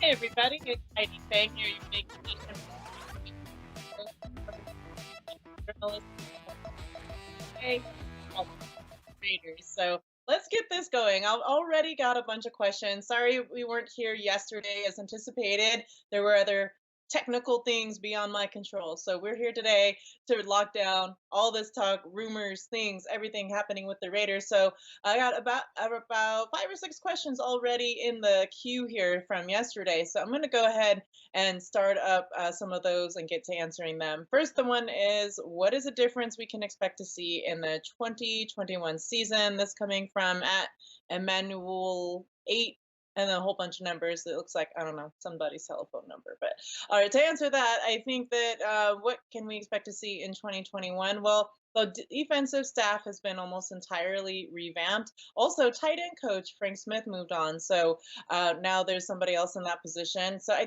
Hey everybody, it's Heidi Fang here, your vacation journalist today. Readers. So let's get this going. I've already got a bunch of questions. Sorry we weren't here yesterday as anticipated. There were other technical things beyond my control. So we're here today to lock down all this talk, rumors, things, everything happening with the Raiders. So I got about 5 or 6 questions already in the queue here from yesterday. So I'm going to go ahead and start up some of those and get to answering them. First, the one is, what is the difference we can expect to see in the 2021 season? This coming from at Emmanuel 8 and then a whole bunch of numbers. It looks like, I don't know, somebody's telephone number. But all right, to answer that, I think that what can we expect to see in 2021? Well, the defensive staff has been almost entirely revamped. Also, tight end coach Frank Smith moved on. So now there's somebody else in that position. So I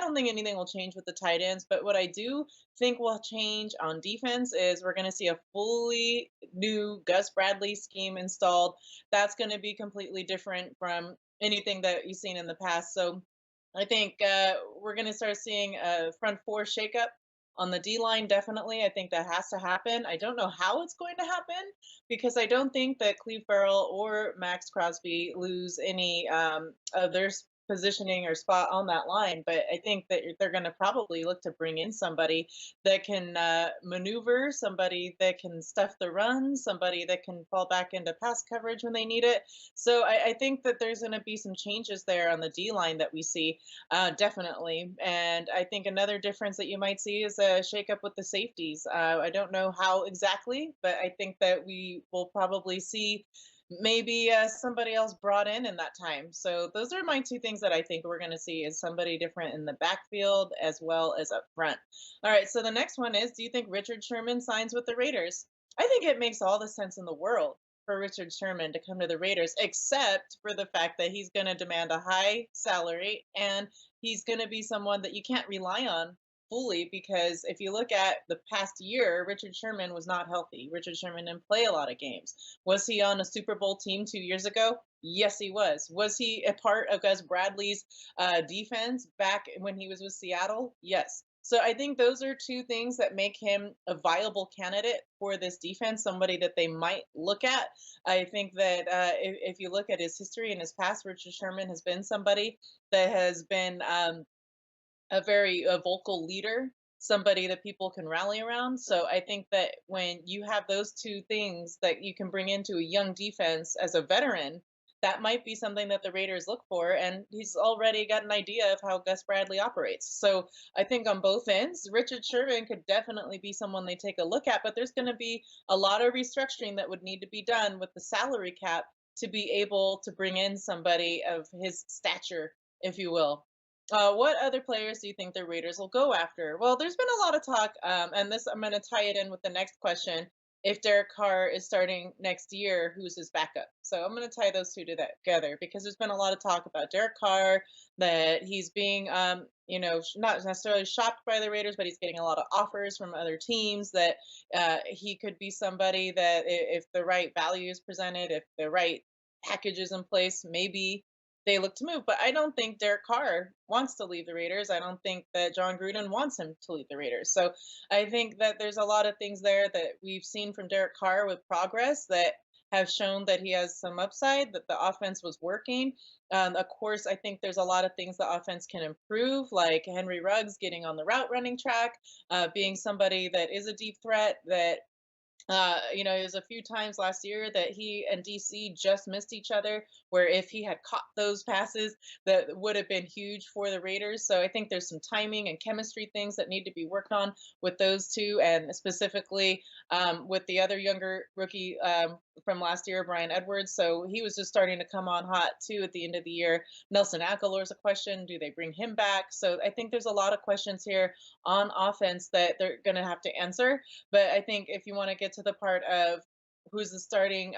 don't think anything will change with the tight ends, but what I do think will change on defense is we're going to see a fully new Gus Bradley scheme installed. That's going to be completely different from anything that you've seen in the past. So I think we're going to start seeing a front four shakeup on the D line. Definitely, I think that has to happen. I don't know how it's going to happen because I don't think that Cleve Farrell or Max Crosby lose any of their positioning or spot on that line. But I think that they're going to probably look to bring in somebody that can maneuver, somebody that can stuff the run, somebody that can fall back into pass coverage when they need it. So I think that there's going to be some changes there on the D line that we see, definitely. And I think another difference that you might see is a shakeup with the safeties. I don't know how exactly, but I think that we will probably see maybe somebody else brought in that time. So those are my two things that I think we're going to see is somebody different in the backfield as well as up front. All right, so the next one is, do you think Richard Sherman signs with the Raiders? I think it makes all the sense in the world for Richard Sherman to come to the Raiders, except for the fact that he's going to demand a high salary and he's going to be someone that you can't rely on fully, because if you look at the past year, Richard Sherman was not healthy. Richard Sherman didn't play a lot of games. Was he on a Super Bowl team 2 years ago? Yes, he was. Was he a part of Gus Bradley's defense back when he was with Seattle? Yes. So I think those are two things that make him a viable candidate for this defense, somebody that they might look at. I think that if you look at his history and his past, Richard Sherman has been somebody that has been a very vocal leader, somebody that people can rally around. So I think that when you have those two things that you can bring into a young defense as a veteran, that might be something that the Raiders look for. And he's already got an idea of how Gus Bradley operates. So I think on both ends, Richard Sherman could definitely be someone they take a look at, but there's going to be a lot of restructuring that would need to be done with the salary cap to be able to bring in somebody of his stature, if you will. What other players do you think the Raiders will go after? Well, there's been a lot of talk, and this I'm going to tie it in with the next question. If Derek Carr is starting next year, who's his backup? So I'm going to tie those two together because there's been a lot of talk about Derek Carr, that he's being, not necessarily shopped by the Raiders, but he's getting a lot of offers from other teams. That he could be somebody that, if the right value is presented, if the right package is in place, maybe they look to move. But I don't think Derek Carr wants to leave the Raiders. I don't think that John Gruden wants him to leave the Raiders. So I think that there's a lot of things there that we've seen from Derek Carr with progress that have shown that he has some upside, that the offense was working. Of course, I think there's a lot of things the offense can improve, like Henry Ruggs getting on the route running track, being somebody that is a deep threat, that it was a few times last year that he and DC just missed each other, where if he had caught those passes, that would have been huge for the Raiders. So I think there's some timing and chemistry things that need to be worked on with those two, and specifically with the other younger rookie from last year, Brian Edwards. So he was just starting to come on hot too at the end of the year. Nelson Aguilar is a question. Do they bring him back? So I think there's a lot of questions here on offense that they're going to have to answer. But I think if you want to get to the part of who's the starting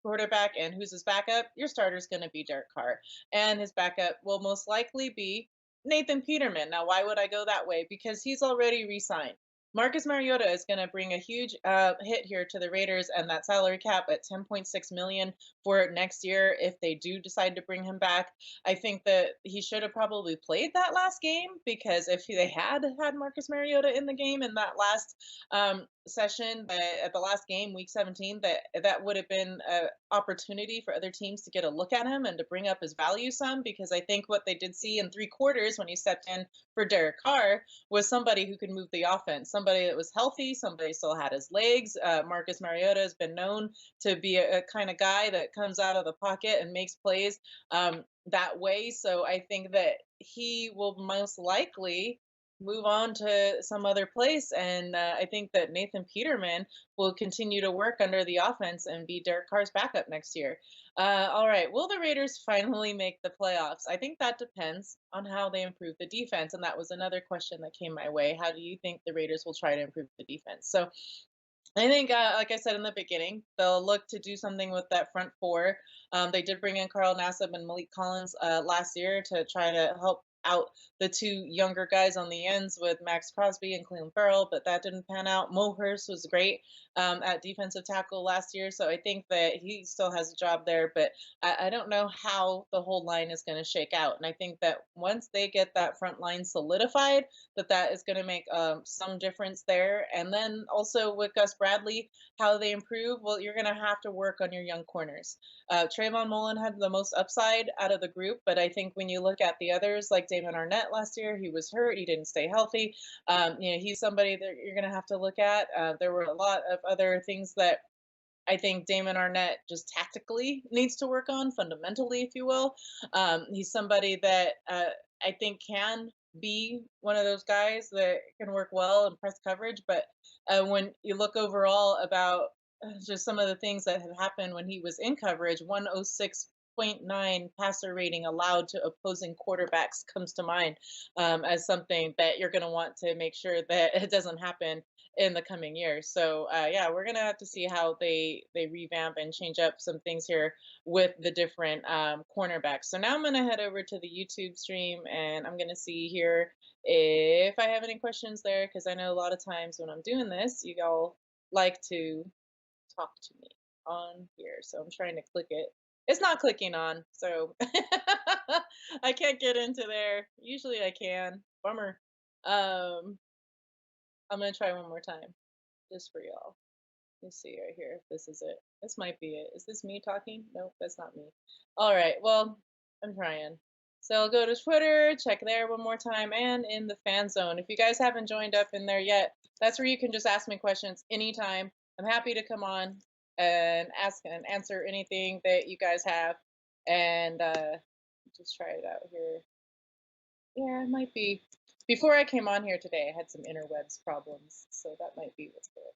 quarterback and who's his backup, your starter is going to be Derek Carr, and his backup will most likely be Nathan Peterman. Now, why would I go that way? Because he's already re-signed. Marcus Mariota is going to bring a huge hit here to the Raiders, and that salary cap at 10.6 million for next year if they do decide to bring him back. I think that he should have probably played that last game, because if they had Marcus Mariota in the game in that last session, at the last game, week 17, that would have been an opportunity for other teams to get a look at him and to bring up his value some, because I think what they did see in 3 quarters when he stepped in for Derek Carr was somebody who could move the offense, somebody that was healthy, somebody still had his legs. Marcus Mariota has been known to be a kind of guy that comes out of the pocket and makes plays that way. So I think that he will most likely move on to some other place. And I think that Nathan Peterman will continue to work under the offense and be Derek Carr's backup next year. All right. Will the Raiders finally make the playoffs? I think that depends on how they improve the defense. And that was another question that came my way. How do you think the Raiders will try to improve the defense? So I think, like I said in the beginning, they'll look to do something with that front four. They did bring in Carl Nassib and Malik Collins last year to try to help out the two younger guys on the ends with Max Crosby and Clelin Ferrell, but that didn't pan out. Mo Hurst was great at defensive tackle last year, so I think that he still has a job there, but I don't know how the whole line is going to shake out. And I think that once they get that front line solidified, that is going to make some difference there. And then also with Gus Bradley, how they improve. Well, you're going to have to work on your young corners. Trayvon Mullen had the most upside out of the group, but I think when you look at the others, like Damon Arnett last year, he was hurt, he didn't stay healthy. He's somebody that you're going to have to look at. There were a lot of other things that I think Damon Arnett just tactically needs to work on, fundamentally, if you will. He's somebody that I think can be one of those guys that can work well in press coverage. But when you look overall about just some of the things that have happened when he was in coverage, 106.9 passer rating allowed to opposing quarterbacks comes to mind as something that you're going to want to make sure that it doesn't happen in the coming years. So yeah, we're gonna have to see how they revamp and change up some things here with the different cornerbacks. So now I'm gonna head over to the YouTube stream and I'm gonna see here if I have any questions there, because I know a lot of times when I'm doing this, you all like to talk to me on here. So I'm trying to click it. It's not clicking on, so I can't get into there. Usually I can. Bummer. Um, I'm gonna try one more time, just for y'all. Let's see right here if this is it. This might be it. Is this me talking? Nope, that's not me. All right, well, I'm trying. So I'll go to Twitter, check there one more time, and in the fan zone. If you guys haven't joined up in there yet, that's where you can just ask me questions anytime. I'm happy to come on and ask and answer anything that you guys have. And just try it out here. Yeah, it might be. Before I came on here today, I had some interwebs problems, so that might be what's good.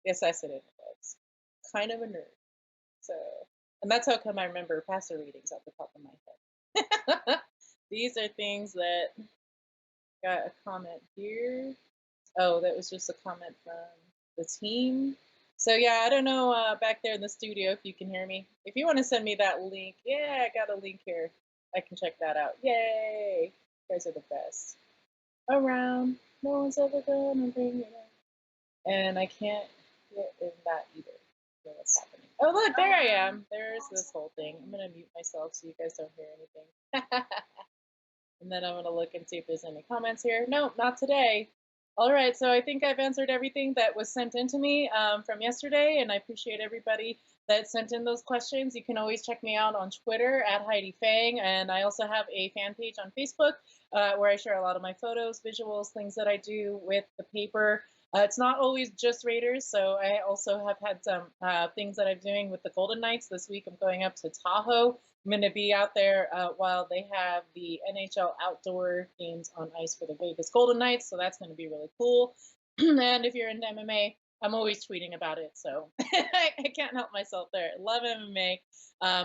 Yes, I said interwebs. Kind of a nerd. So, and that's how come I remember passer readings off the top of my head. These are things that got a comment here. Oh, that was just a comment from the team. So yeah, I don't know back there in the studio if you can hear me. If you want to send me that link, yeah, I got a link here. I can check that out. Yay! You guys are the best. Around, no one's ever gonna bring it up. And I can't get in that either. I don't know what's happening. Oh look, there I am. There's this whole thing. I'm gonna mute myself so you guys don't hear anything. And then I'm gonna look and see if there's any comments here. No, not today. All right, so I think I've answered everything that was sent in to me from yesterday, and I appreciate everybody that sent in those questions. You can always check me out on Twitter at Heidi Fang, and I also have a fan page on Facebook where I share a lot of my photos, visuals, things that I do with the paper. It's not always just Raiders, so I also have had some things that I'm doing with the Golden Knights. This week I'm going up to Tahoe. I'm going to be out there while they have the NHL outdoor games on ice for the Vegas Golden Knights, so that's going to be really cool. And if you're into MMA, I'm always tweeting about it, so I can't help myself there. Love MMA.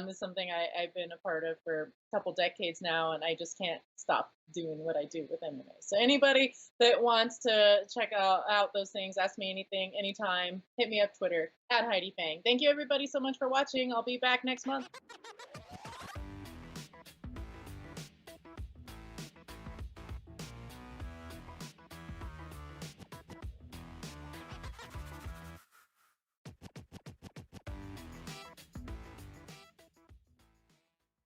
It's something I've been a part of for a couple decades now, and I just can't stop doing what I do with MMA. So anybody that wants to check out those things, ask me anything, anytime, hit me up Twitter at Heidi Fang. Thank you everybody so much for watching. I'll be back next month.